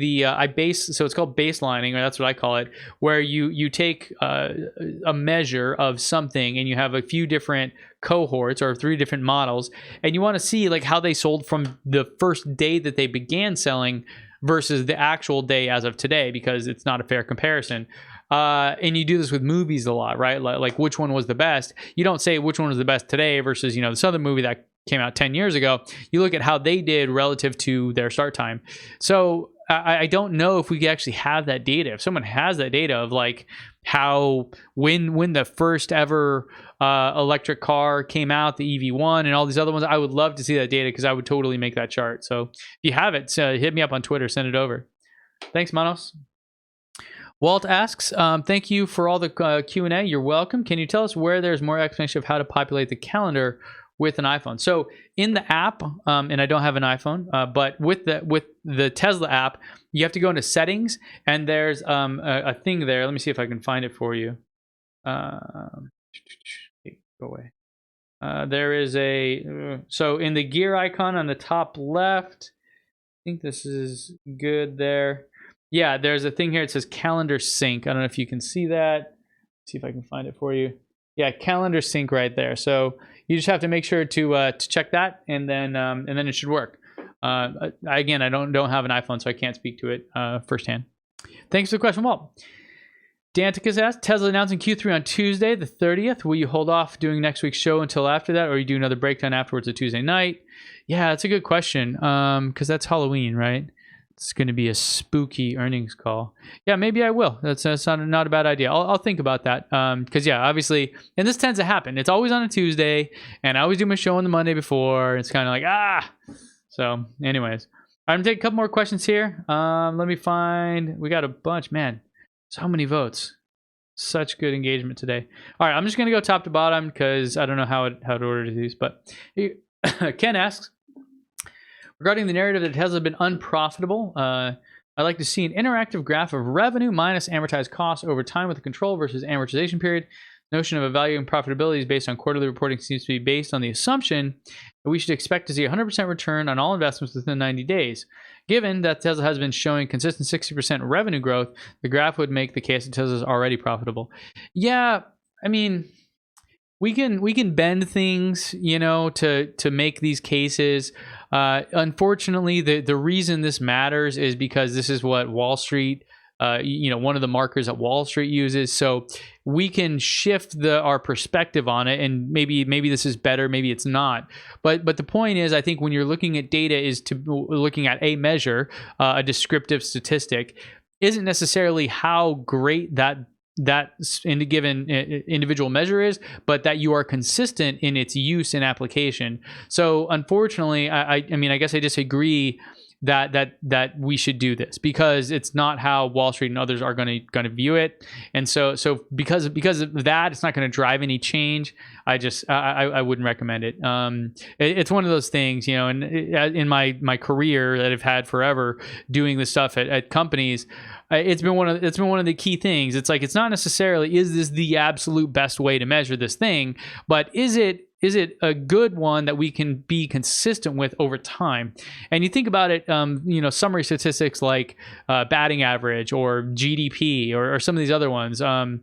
it's called baselining, or that's what I call it, where you take a measure of something and you have a few different cohorts or 3 different models, and you want to see like how they sold from the first day that they began selling versus the actual day as of today, because it's not a fair comparison. And you do this with movies a lot, right? Like which one was the best. You don't say which one was the best today versus, this other movie that came out 10 years ago. You look at how they did relative to their start time. So I don't know if we could actually have that data. If someone has that data of like how, when the first ever electric car came out, the EV1 and all these other ones, I would love to see that data because I would totally make that chart. So if you have it, hit me up on Twitter, send it over. Thanks, Manos. Walt asks, thank you for all the Q&A. You're welcome. Can you tell us where there's more explanation of how to populate the calendar with an iPhone? So in the app, and I don't have an iPhone, but with the Tesla app, you have to go into settings, and there's a thing there. Let me see if I can find it for you. Go away. There is so in the gear icon on the top left, I think this is good there. Yeah, there's a thing here. It says calendar sync. I don't know if you can see that. Let's see if I can find it for you. Yeah, calendar sync right there. So you just have to make sure to check that, and then it should work. Again, I don't have an iPhone, so I can't speak to it firsthand. Thanks for the question, Walt. Danticus asked, Tesla announcing Q3 on Tuesday, the 30th. Will you hold off doing next week's show until after that, or you do another breakdown afterwards of Tuesday night? Yeah, that's a good question, because that's Halloween, right? It's going to be a spooky earnings call. Yeah, maybe I will. That's not a bad idea. I'll think about that. Because, yeah, obviously, and this tends to happen. It's always on a Tuesday, and I always do my show on the Monday before. It's kind of like, So, anyways. I'm going to take a couple more questions here. Let me find. We got a bunch. Man, so many votes. Such good engagement today. All right, I'm just going to go top to bottom because I don't know how to order these. But Ken asks, regarding the narrative that Tesla has been unprofitable, I'd like to see an interactive graph of revenue minus amortized costs over time with the control versus amortization period. notion of evaluating profitability based on quarterly reporting seems to be based on the assumption that we should expect to see 100% return on all investments within 90 days. Given that Tesla has been showing consistent 60% revenue growth, the graph would make the case that Tesla is already profitable. Yeah, I mean, we can bend things, to make these cases. Unfortunately, the reason this matters is because this is what Wall Street, one of the markers that Wall Street uses. So we can shift our perspective on it, and maybe this is better, maybe it's not. But the point is, I think when you're looking at data, is to looking at a measure, a descriptive statistic, isn't necessarily how great that given individual measure is, but that you are consistent in its use and application. So unfortunately, I mean, I guess I disagree that we should do this, because it's not how Wall Street and others are going to view it. And so because of that, it's not going to drive any change. I wouldn't recommend it. It's one of those things, and in my career that I've had forever doing this stuff at companies, it's been one of the key things. It's like, it's not necessarily, is this the absolute best way to measure this thing, but is it a good one that we can be consistent with over time? And you think about it, summary statistics like batting average or GDP or some of these other ones, they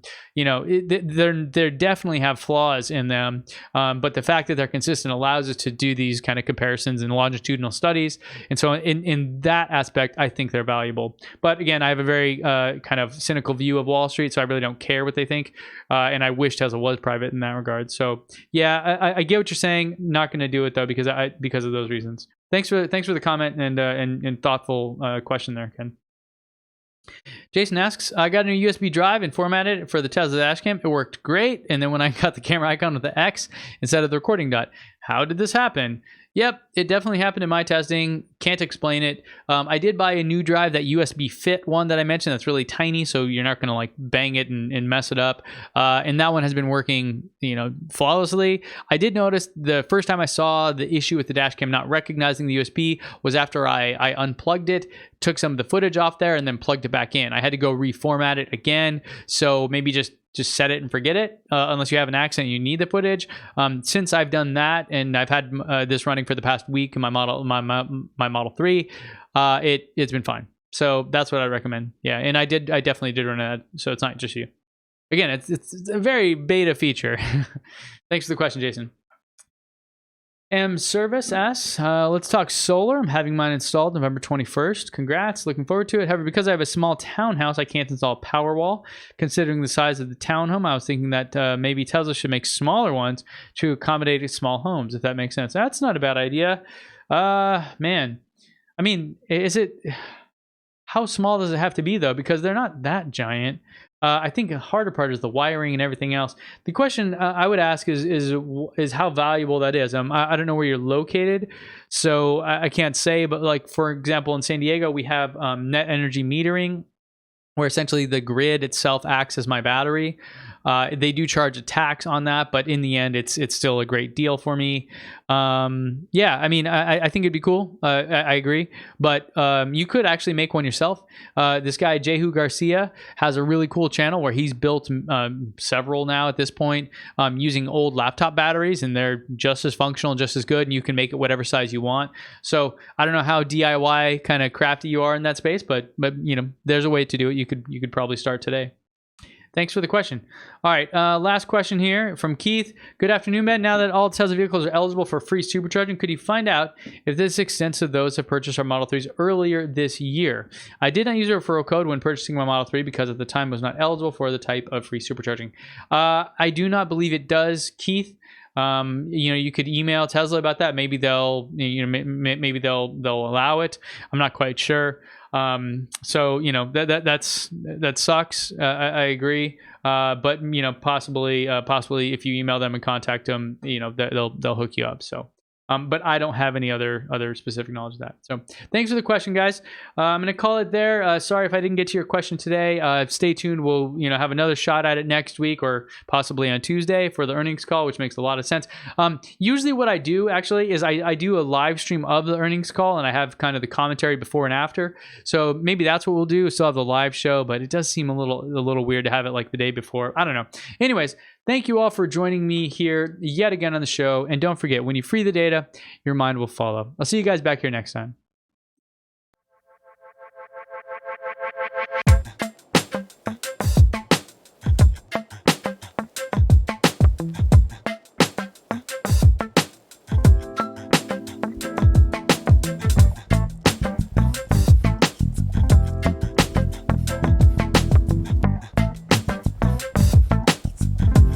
definitely have flaws in them. But the fact that they're consistent allows us to do these kind of comparisons and longitudinal studies. And so in that aspect, I think they're valuable. But again, I have a very kind of cynical view of Wall Street, so I really don't care what they think. And I wish Tesla was private in that regard. So yeah, I get what you're saying. Not going to do it though, because of those reasons. Thanks for the comment and thoughtful question there, Ken. Jason asks, I got a new USB drive and formatted it for the Tesla dash cam. It worked great. And then when I got the camera icon with the X instead of the recording dot, how did this happen? Yep, it definitely happened in my testing. Can't explain it. I did buy a new drive, that USB fit one that I mentioned, that's really tiny, so you're not going to like bang it and mess it up. And that one has been working, flawlessly. I did notice the first time I saw the issue with the dash cam not recognizing the USB was after I unplugged it, took some of the footage off there, and then plugged it back in. I had to go reformat it again. So maybe just set it and forget it, unless you have an accident and you need the footage. Since I've done that, and I've had this running for the past week in my Model 3, it's been fine. So that's what I recommend. Yeah, and I definitely did run that, so it's not just you. Again, it's a very beta feature. Thanks for the question, Jason. M Service asks, let's talk solar. I'm having mine installed November 21st. Congrats, looking forward to it. However, because I have a small townhouse, I can't install a Powerwall. Considering the size of the townhome, I was thinking that maybe Tesla should make smaller ones to accommodate small homes, if that makes sense. That's not a bad idea. Man, I mean, how small does it have to be though? Because they're not that giant. I think the harder part is the wiring and everything else. The question I would ask is how valuable that is. I don't know where you're located, so I can't say. But like, for example, in San Diego, we have net energy metering, where essentially the grid itself acts as my battery. They do charge a tax on that, but in the end, it's still a great deal for me. Yeah, I mean, I think it'd be cool. I agree, but you could actually make one yourself. This guy Jehu Garcia has a really cool channel where he's built several now at this point, using old laptop batteries, and they're just as functional, just as good, and you can make it whatever size you want. So I don't know how DIY kind of crafty you are in that space, but there's a way to do it. You could probably start today. Thanks for the question. All right, last question here from Keith. Good afternoon, Ben. Now that all Tesla vehicles are eligible for free supercharging, could you find out if this extends to those that purchased our Model 3s earlier this year? I did not use a referral code when purchasing my Model 3 because at the time I was not eligible for the type of free supercharging. I do not believe it does, Keith. You could email Tesla about that. Maybe they'll allow it. I'm not quite sure. So that sucks. I agree. But possibly if you email them and contact them, they'll hook you up. So, but I don't have any other specific knowledge of that. So thanks for the question, guys. I'm going to call it there. Sorry if I didn't get to your question today. Stay tuned. We'll, have another shot at it next week or possibly on Tuesday for the earnings call, which makes a lot of sense. Usually what I do actually is I do a live stream of the earnings call, and I have kind of the commentary before and after. So maybe that's what we'll do. Still have the live show, but it does seem a little weird to have it like the day before. I don't know. Anyways, Thank you all for joining me here yet again on the show. And don't forget, when you free the data, your mind will follow. I'll see you guys back here next time.